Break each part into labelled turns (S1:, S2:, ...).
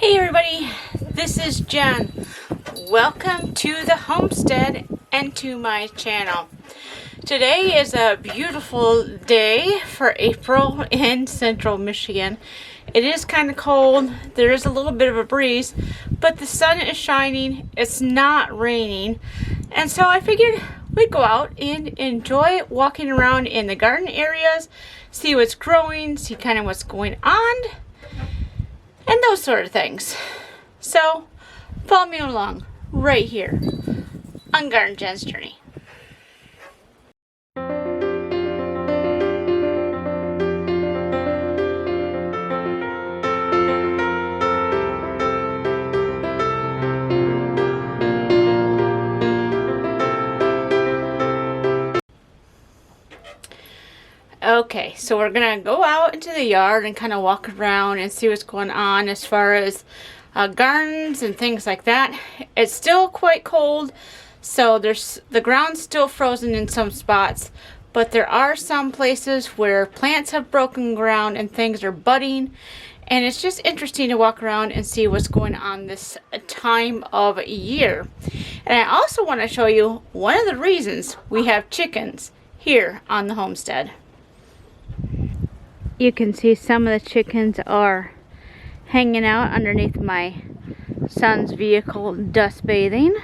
S1: Hey everybody, this is Jen. Welcome to the homestead and to my channel. Today is a beautiful day for April in central Michigan. It is kind of cold, there is a little bit of a breeze, but the sun is shining, it's not raining, and so I figured we'd go out and enjoy walking around in the garden areas, see what's growing, see kind of what's going on, and those sort of things. So follow me along right here on Garden Jen's Journey. Okay, so we're gonna go out into the yard and kind of walk around and see what's going on as far as gardens and things like that. It's still quite cold, so the ground's still frozen in some spots, but there are some places where plants have broken ground and things are budding, and it's just interesting to walk around and see what's going on this time of year. And I also want to show you one of the reasons we have chickens here on the homestead. You can see some of the chickens are hanging out underneath my son's vehicle dust bathing.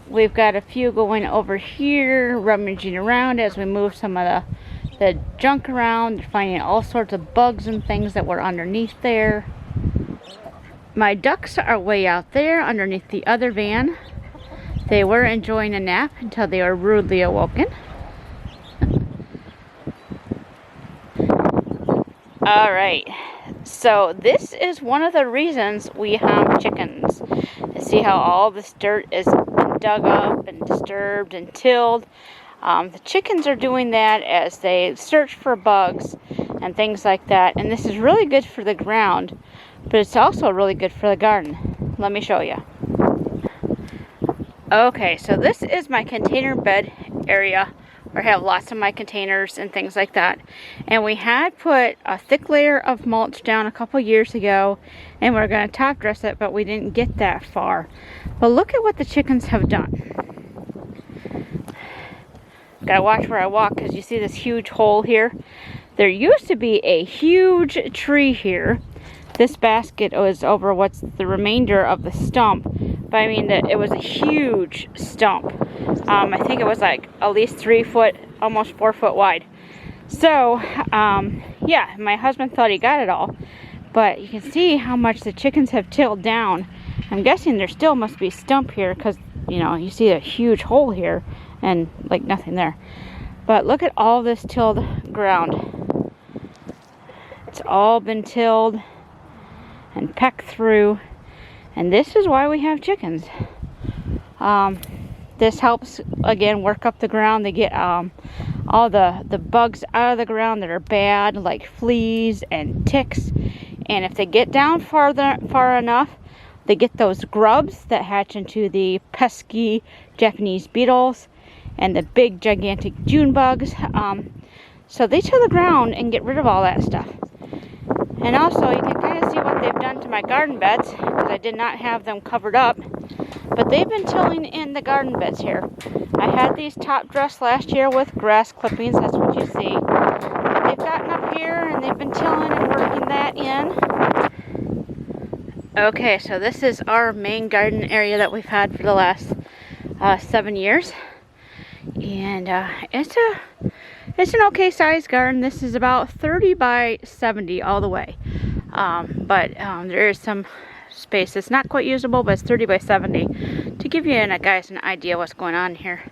S1: We've got a few going over here rummaging around as we move some of the junk around. They're finding all sorts of bugs and things that were underneath there. My ducks are way out there underneath the other van. They were enjoying a nap until they were rudely awoken. Alright, so this is one of the reasons we have chickens. See how all this dirt is dug up and disturbed and tilled? The chickens are doing that as they search for bugs and things like that. And this is really good for the ground, but it's also really good for the garden. Let me show you. Okay, so this is my container bed area, where I have lots of my containers and things like that. And we had put a thick layer of mulch down a couple years ago, and we're going to top dress it, but we didn't get that far. But look at what the chickens have done. Gotta watch where I walk, because you see this huge hole here. There used to be a huge tree here. This basket was over what's the remainder of the stump, but I mean it was a huge stump. I think it was like at least 3 foot, almost 4 foot wide. So yeah, my husband thought he got it all, but you can see how much the chickens have tilled down. I'm guessing there still must be stump here, because you know, you see a huge hole here and like nothing there. But look at all this tilled ground. It's all been tilled and pecked through, and this is why we have chickens. This helps again work up the ground. They get all the bugs out of the ground that are bad, like fleas and ticks, and if they get down far enough, they get those grubs that hatch into the pesky Japanese beetles and the big gigantic June bugs. So they till the ground and get rid of all that stuff. And also, you can kind of see what they've done to my garden beds, because I did not have them covered up. But they've been tilling in the garden beds here. I had these top dressed last year with grass clippings, that's what you see. But they've gotten up here and they've been tilling and working that in. Okay, so this is our main garden area that we've had for the last 7 years. And it's an okay sized garden. This is about 30 by 70 all the way. But there is some space that's not quite usable, but it's 30 by 70 to give you guys an idea what's going on here.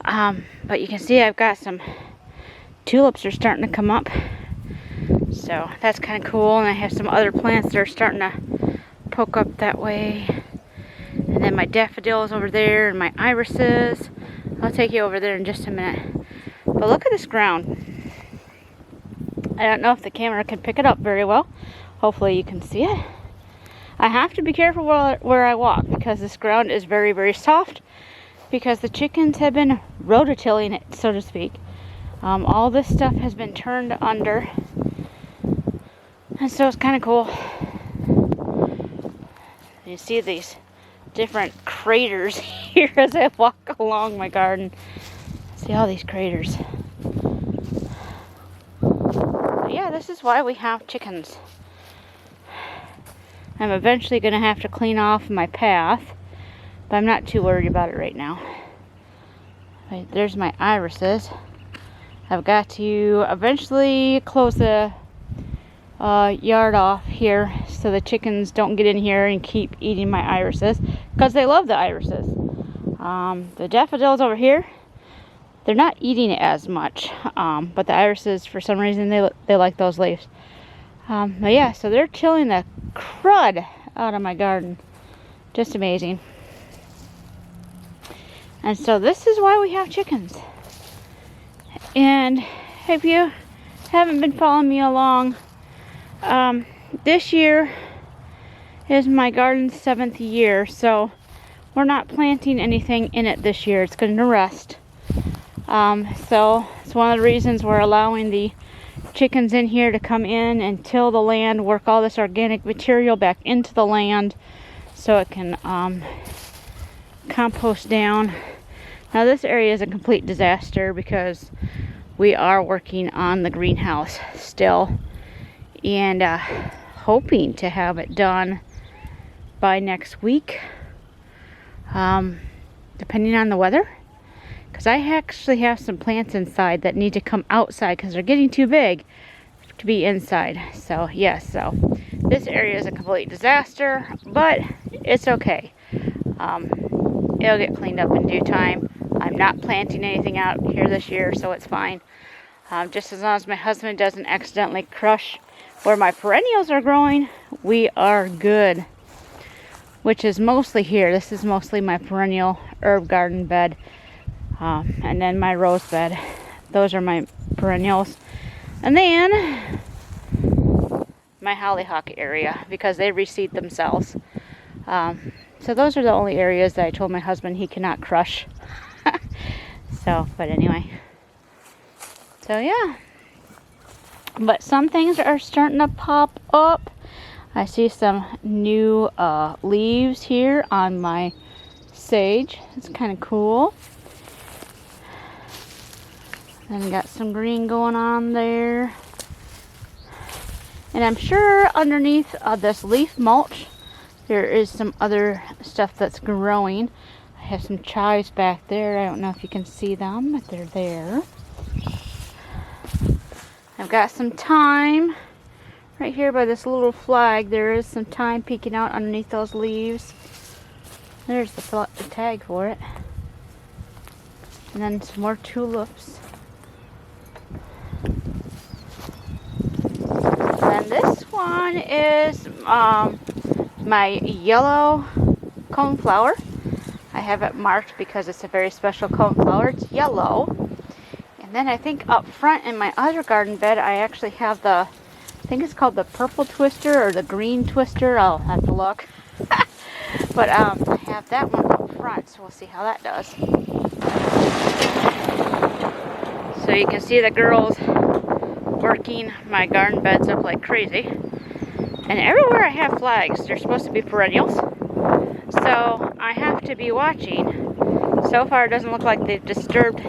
S1: But you can see I've got some tulips are starting to come up, so that's kind of cool. And I have some other plants that are starting to poke up that way. And then my daffodils over there and my irises. I'll take you over there in just a minute. But look at this ground. I don't know if the camera can pick it up very well. Hopefully you can see it. I have to be careful where I walk, because this ground is very, very soft, because the chickens have been rototilling it, so to speak. All this stuff has been turned under And so it's kind of cool. You see these different craters here as I walk along my garden. See all these craters. But yeah, this is why we have chickens. I'm eventually going to have to clean off my path, but I'm not too worried about it right now. Right, there's my irises. I've got to eventually close the yard off here so the chickens don't get in here and keep eating my irises, because they love the irises. The daffodils over here, they're not eating it as much, but the irises, for some reason, they like those leaves. But yeah, so they're killing the crud out of my garden. Just amazing. And so this is why we have chickens. And if you haven't been following me along, this year is my garden's 7th year, so we're not planting anything in it this year. It's going to rest. So it's one of the reasons we're allowing the chickens in here to come in and till the land, work all this organic material back into the land so it can compost down. Now this area is a complete disaster because we are working on the greenhouse still, and hoping to have it done by next week, depending on the weather, because I actually have some plants inside that need to come outside because they're getting too big to be inside. So yes, so this area is a complete disaster, but it's okay. It'll get cleaned up in due time. I'm not planting anything out here this year, so it's fine. Just as long as my husband doesn't accidentally crush where my perennials are growing, we are good. Which is mostly here. This is mostly my perennial herb garden bed. And then my rose bed. Those are my perennials. And then my hollyhock area, because they reseed themselves. So those are the only areas that I told my husband he cannot crush. So, but anyway. So yeah. But some things are starting to pop up. I see some new leaves here on my sage. It's kind of cool. Then got some green going on there. And I'm sure underneath this leaf mulch, there is some other stuff that's growing. I have some chives back there. I don't know if you can see them, but they're there. I've got some thyme right here by this little flag. There is some thyme peeking out underneath those leaves. There's the tag for it. And then some more tulips. And this one is my yellow coneflower. I have it marked because it's a very special coneflower. It's yellow. And then I think up front in my other garden bed, I actually have I think it's called the purple twister or the green twister. I'll have to look. But I have that one up front, so we'll see how that does. So you can see the girls working my garden beds up like crazy. And everywhere I have flags, they're supposed to be perennials. So I have to be watching. So far it doesn't look like they've disturbed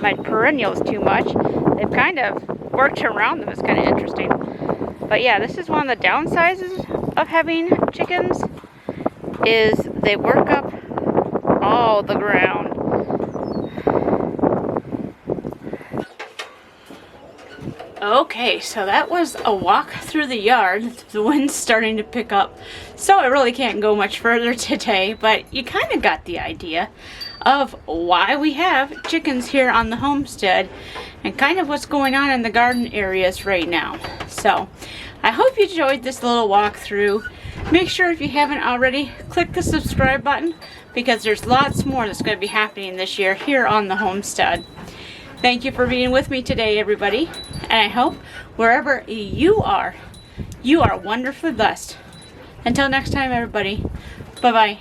S1: my perennials too much. They've kind of worked around them. It's kind of interesting. But yeah, this is one of the downsizes of having chickens, is they work up all the ground. Okay, so that was a walk through the yard. The wind's starting to pick up, so I really can't go much further today, but you kind of got the idea of why we have chickens here on the homestead and kind of what's going on in the garden areas right now. So I hope you enjoyed this little walkthrough. Make sure, if you haven't already, click the subscribe button, because there's lots more that's going to be happening this year here on the homestead. Thank you for being with me today, everybody, and I hope wherever you are wonderfully blessed. Until next time, everybody, bye-bye.